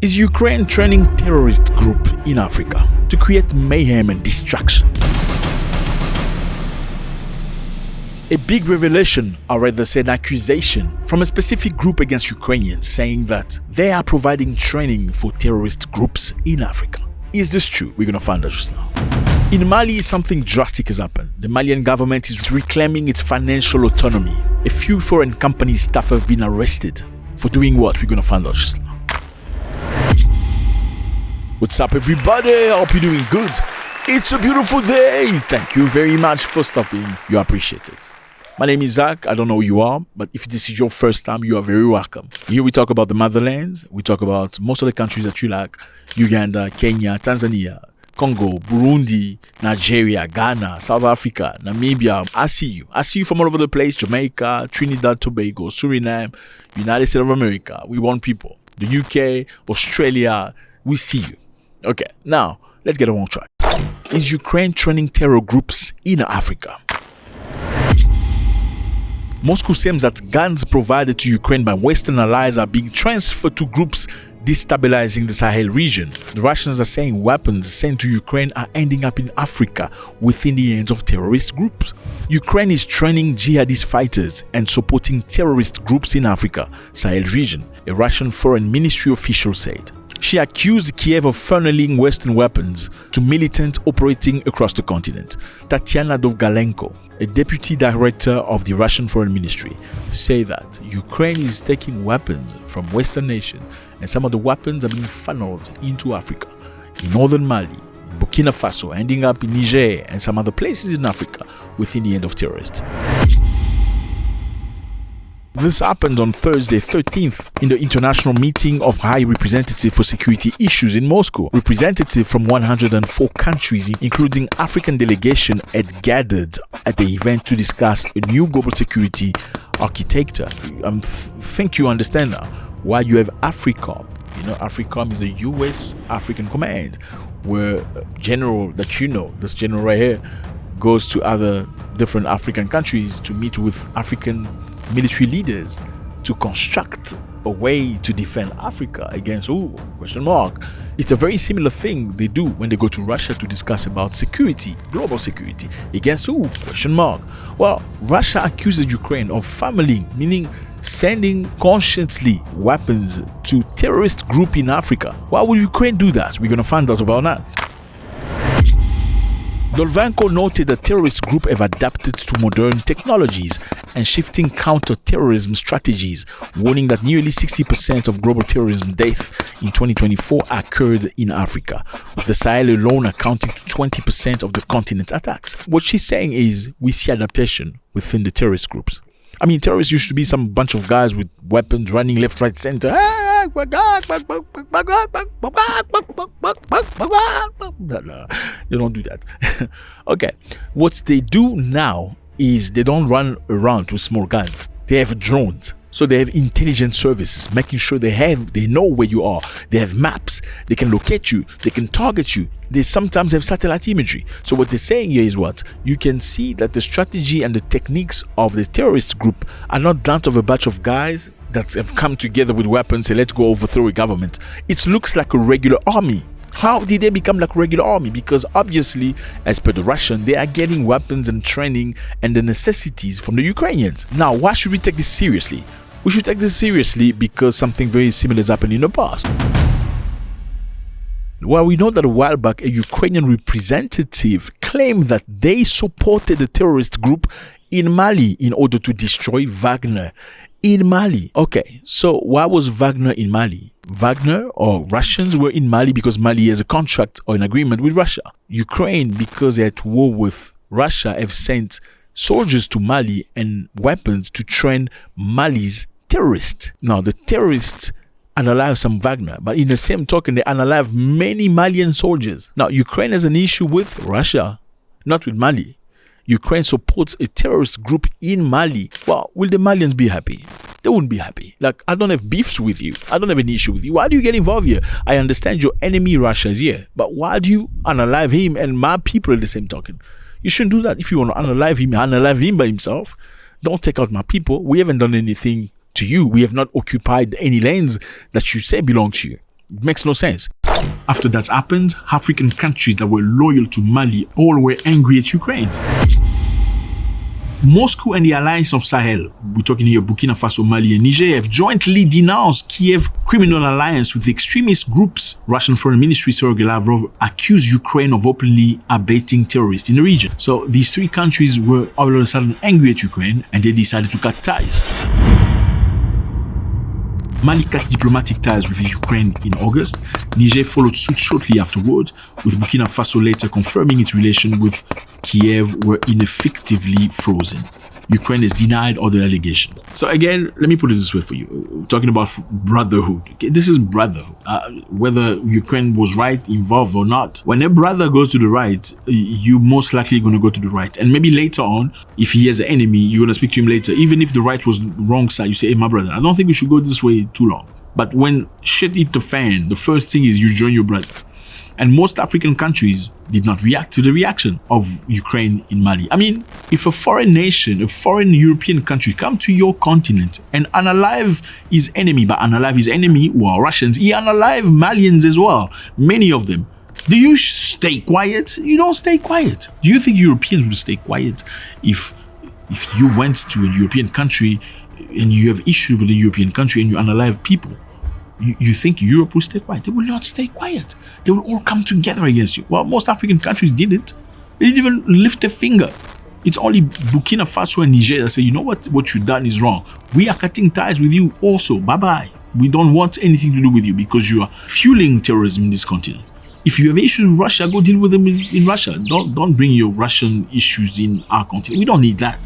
Is Ukraine training terrorist group in Africa to create mayhem and destruction? A big revelation, or rather say an accusation, from a specific group against Ukrainians saying that they are providing training for terrorist groups in Africa. Is this true? We're going to find out just now. In Mali, something drastic has happened. The Malian government is reclaiming its financial autonomy. A few foreign company staff have been arrested. For doing what? We're going to find out just now. What's up, everybody? I hope you're doing good. It's a beautiful day. Thank you very much for stopping. You appreciate it. My name is Zack. I don't know who you are, but if this is your first time, you are very welcome. Here we talk about the motherlands. We talk about most of the countries that you like. Uganda, Kenya, Tanzania, Congo, Burundi, Nigeria, Ghana, South Africa, Namibia. I see you. I see you from all over the place. Jamaica, Trinidad, Tobago, Suriname, United States of America. We want people. The UK, Australia. We see you. Okay, now let's get on track. Is Ukraine training terror groups in Africa? Moscow claims that guns provided to Ukraine by Western allies are being transferred to groups destabilizing the Sahel region. The Russians are saying weapons sent to Ukraine are ending up in Africa within the hands of terrorist groups. Ukraine is training jihadist fighters and supporting terrorist groups in Africa, Sahel region, a Russian foreign ministry official said. She accused Kiev of funneling Western weapons to militants operating across the continent. Tatiana Dovgalenko, a deputy director of the Russian Foreign Ministry, said that Ukraine is taking weapons from Western nations and some of the weapons are being funneled into Africa, in northern Mali, Burkina Faso, ending up in Niger and some other places in Africa within the hand of terrorists. This happened on Thursday 13th in the international meeting of High Representative for Security Issues in Moscow. Representatives from 104 countries, including African delegation, had gathered at the event to discuss a new global security architecture. I think you understand now why you have AFRICOM. You know, AFRICOM is the US African Command, where general that you know, this general right here, goes to other different African countries to meet with African military leaders to construct a way to defend Africa against who? ? It's a very similar thing they do when they go to Russia to discuss about security, global security. Against who ? Well, Russia accuses Ukraine of funneling, meaning sending consciously weapons to terrorist group in Africa. Why would Ukraine do that? We're going to find out about that. Dolvanko noted that terrorist groups have adapted to modern technologies and shifting counter-terrorism strategies, warning that nearly 60% of global terrorism deaths in 2024 occurred in Africa, with the Sahel alone accounting to 20% of the continent's attacks. What she's saying is we see adaptation within the terrorist groups. I mean, terrorists used to be some bunch of guys with weapons running left, right, center. They don't do that. Okay, what they do now is they don't run around with small guns. They have drones. So they have intelligence services, making sure they know where you are. They have maps. They can locate you. They can target you. They sometimes have satellite imagery. So what they're saying here is what? You can see that the strategy and the techniques of the terrorist group are not that of a bunch of guys that have come together with weapons and let's go overthrow a government. It looks like a regular army. How did they become like a regular army? Because obviously, as per the Russian, they are getting weapons and training and the necessities from the Ukrainians. Now, why should we take this seriously? We should take this seriously because something very similar has happened in the past. Well, we know that a while back, a Ukrainian representative claimed that they supported the terrorist group in Mali in order to destroy Wagner in Mali. Okay, so why was Wagner in Mali? Wagner or Russians were in Mali because Mali has a contract or an agreement with Russia. Ukraine, because they're at war with Russia, have sent soldiers to Mali and weapons to train Mali's terrorists. Now, the terrorists unalive some Wagner, but in the same token, they unalive many Malian soldiers. Now, Ukraine has an issue with Russia, not with Mali. Ukraine supports a terrorist group in Mali. Well, will the Malians be happy? They wouldn't be happy. Like, I don't have beefs with you. I don't have an issue with you. Why do you get involved here? I understand your enemy Russia is here, but why do you unalive him and my people at the same token? You shouldn't do that. If you want to unalive him by himself. Don't take out my people. We haven't done anything to you. We have not occupied any lands that you say belong to you. It makes no sense. After that happened, African countries that were loyal to Mali all were angry at Ukraine. Moscow and the alliance of Sahel, we're talking here Burkina Faso, Mali and Niger, have jointly denounced Kiev criminal alliance with extremist groups. Russian Foreign Ministry Sergei Lavrov accused Ukraine of openly abating terrorists in the region. So these three countries were all of a sudden angry at Ukraine and they decided to cut ties. Mali cut diplomatic ties with Ukraine in August. Niger followed suit shortly afterward, with Burkina Faso later confirming its relation with Kiev were ineffectively frozen. Ukraine has denied all the allegations. So again, let me put it this way for you. We're talking about brotherhood. Okay? This is brotherhood. Whether Ukraine was right, involved or not. When a brother goes to the right, you most likely going to go to the right. And maybe later on, if he has an enemy, you're going to speak to him later. Even if the right was the wrong side, you say, hey, my brother, I don't think we should go this way too long. But when shit hit the fan, the first thing is you join your brother. And most African countries did not react to the reaction of Ukraine in Mali. I mean, if a foreign nation, a foreign European country come to your continent and unalive his enemy, but unalive his enemy who are Russians, he unalive Malians as well, many of them. Do you stay quiet? You don't stay quiet. Do you think Europeans would stay quiet if you went to a European country and you have issue with a European country and you unalive people? You think Europe will stay quiet? They will not stay quiet. They will all come together against you. Well, most African countries didn't. They didn't even lift a finger. It's only Burkina Faso and Niger that say, you know what you've done is wrong. We are cutting ties with you also. Bye-bye. We don't want anything to do with you because you are fueling terrorism in this continent. If you have issues with Russia, go deal with them in Russia. Don't bring your Russian issues in our continent. We don't need that.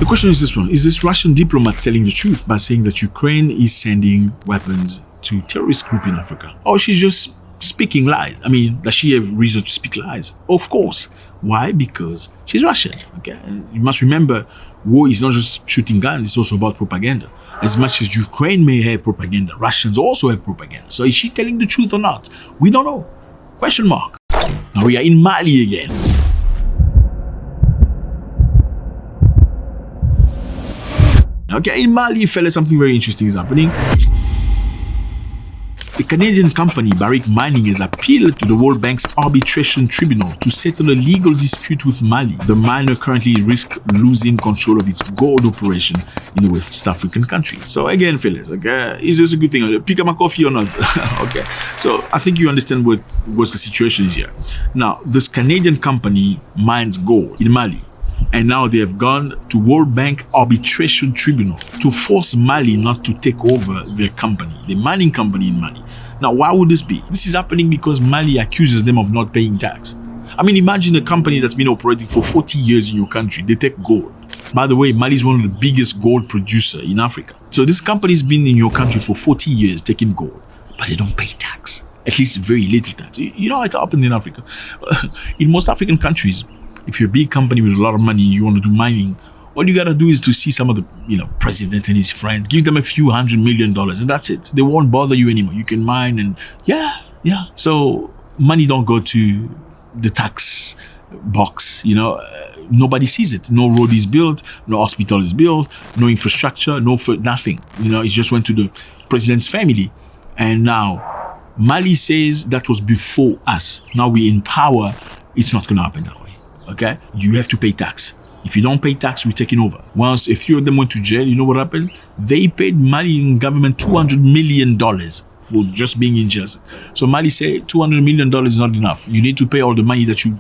The question is this one. Is this Russian diplomat telling the truth by saying that Ukraine is sending weapons to terrorist group in Africa? Or she's just speaking lies? I mean, does she have reason to speak lies? Of course. Why? Because she's Russian. Okay, and you must remember, war is not just shooting guns, it's also about propaganda. As much as Ukraine may have propaganda, Russians also have propaganda. So is she telling the truth or not? We don't know. Question mark. Now we are in Mali again. Okay, in Mali, fellas, something very interesting is happening. The Canadian company Barrick Mining has appealed to the World Bank's arbitration tribunal to settle a legal dispute with Mali. The miner currently risks losing control of its gold operation in the West African country. So again, fellas, okay, is this a good thing? Pick up my coffee or not? Okay, so I think you understand what the situation is here. Now, this Canadian company mines gold in Mali. And now they have gone to World Bank Arbitration Tribunal to force Mali not to take over their company, the mining company in Mali. Now, why would this be? This is happening because Mali accuses them of not paying tax. I mean, imagine a company that's been operating for 40 years in your country. They take gold. By the way, Mali is one of the biggest gold producers in Africa. So this company's been in your country for 40 years taking gold, but they don't pay tax. At least very little tax. You know how it happens in Africa. In most African countries, if you're a big company with a lot of money, you want to do mining, all you got to do is to see some of the, president and his friends, give them a few $100 million and that's it. They won't bother you anymore. You can mine and yeah. So money don't go to the tax box, nobody sees it. No road is built, no hospital is built, no infrastructure, nothing. It just went to the president's family. And now Mali says that was before us. Now we're in power. It's not going to happen that way. Okay, you have to pay tax. If you don't pay tax, we're taking over. Once a few of them went to jail, you know what happened? They paid Malian government $200 million for just being in jail. So Mali said $200 million is not enough. You need to pay all the money that you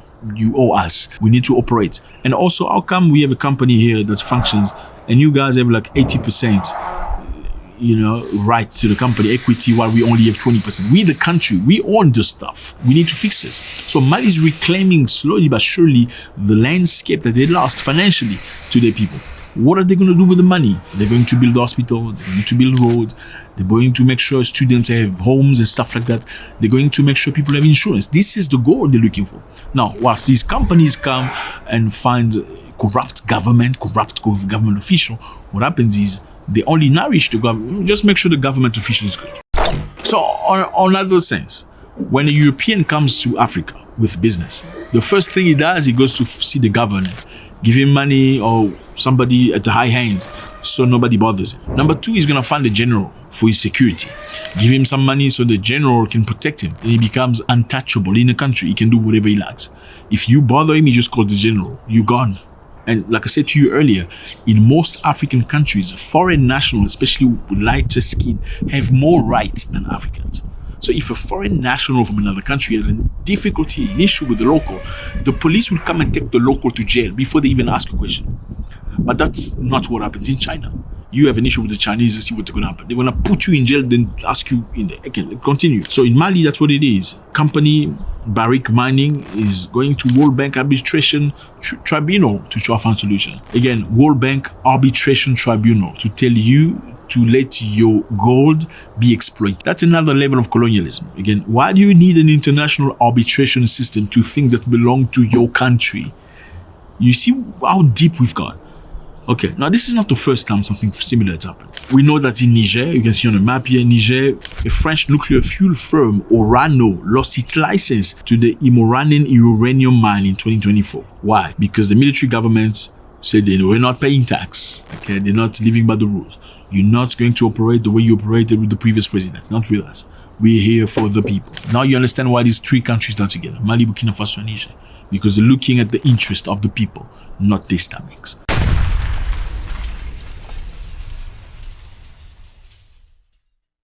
owe us. We need to operate. And also, how come we have a company here that functions and you guys have like 80%? Right to the company equity while we only have 20%. We, the country, we own the stuff. We need to fix this. So Mali is reclaiming slowly but surely the landscape that they lost financially to their people. What are they going to do with the money? They're going to build hospitals, they're going to build roads, they're going to make sure students have homes and stuff like that. They're going to make sure people have insurance. This is the goal they're looking for. Now, whilst these companies come and find corrupt government official, what happens is they only nourish the government. Just make sure the government official is good. So on another sense, when a European comes to Africa with business, the first thing he does, he goes to see the governor, give him money or somebody at the high hand so nobody bothers him. Number two, he's going to find a general for his security. Give him some money so the general can protect him. And he becomes untouchable in the country. He can do whatever he likes. If you bother him, he just calls the general. You're gone. And like I said to you earlier, in most African countries, foreign nationals, especially with lighter skin, have more rights than Africans. So if a foreign national from another country has a difficulty, an issue with the local, the police will come and take the local to jail before they even ask a question. But that's not what happens in China. You have an issue with the Chinese, you see what's going to happen. They're going to put you in jail, then ask you in there. Okay, continue. So in Mali, that's what it is. Company Barrick Mining is going to World Bank Arbitration Tribunal to try to find a solution. Again, World Bank Arbitration Tribunal to tell you to let your gold be exploited. That's another level of colonialism. Again, why do you need an international arbitration system to things that belong to your country? You see how deep we've gone. Okay, now this is not the first time something similar has happened. We know that in Niger, you can see on the map here, Niger, a French nuclear fuel firm, Orano, lost its license to the Imoranen uranium mine in 2024. Why? Because the military government said they were not paying tax. Okay, they're not living by the rules. You're not going to operate the way you operated with the previous president, not with us. We're here for the people. Now you understand why these three countries are together, Mali, Burkina Faso, and Niger. Because they're looking at the interest of the people, not the Islamics.